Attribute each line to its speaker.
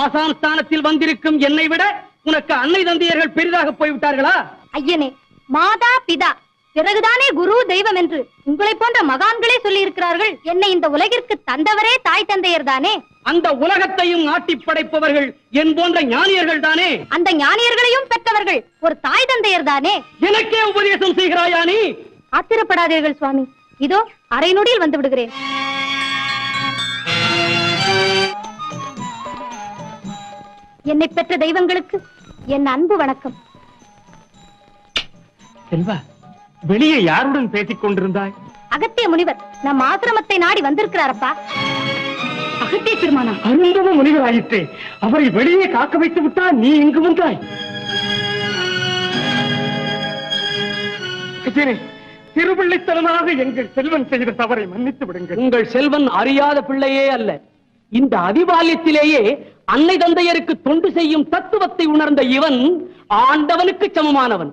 Speaker 1: ஆசான் ஸ்தானத்தில் வந்திருக்கும் என்னை விட உனக்கு அன்னை தந்தையர்கள் பெரிதாக போய்விட்டார்களா?
Speaker 2: ஐயனே, மாதா பிதா பிறகுதானே குரு தெய்வம் என்று உங்களை போன்ற மகான்களே சொல்லி இருக்கிறார்கள். என்னை இந்த உலகிற்கு தந்தவரே தாய் தந்தையர் தானே.
Speaker 1: அந்த உலகத்தையும் ஆட்டி படைப்பவர்கள் என் போன்ற ஞானியர்கள் தானே.
Speaker 2: அந்த ஞானியர்களையும் பெற்றவர்கள் ஒரு தாய் தந்தையர் தானே.
Speaker 1: எனக்கே உபதேசம் செய்கிறாயா நீ?
Speaker 2: ஆத்திரப்படாதீர்கள் சுவாமி, இதோ அரை நொடியில் வந்து விடுகிறேன். என்னை பெற்ற தெய்வங்களுக்கு என் அன்பு வணக்கம்.
Speaker 1: செல்வா, வெளியே யாருடன் பேசிக் கொண்டிருந்தாய்?
Speaker 2: அகத்திய முனிவர் நம் ஆசிரமத்தை நாடி வந்திருக்கிறாரப்பா.
Speaker 1: அகத்திய திருமணம் அருந்தவ முனிவர் ஆயிற்றே, அவரை வெளியே காக்க வைத்து விட்டா நீ இங்கு வந்தாய். திருவிள்ளித்தனமாக எங்கள் செல்வன் செய்த தவறை மன்னித்து விடுங்கள். உங்கள் செல்வன் அறியாத பிள்ளையே அல்ல. இந்த அதிபால்யத்திலேயே அன்னை தந்தையருக்கு தொண்டு செய்யும் தத்துவத்தை உணர்ந்த இவன் ஆண்டவனுக்கு சமமானவன்.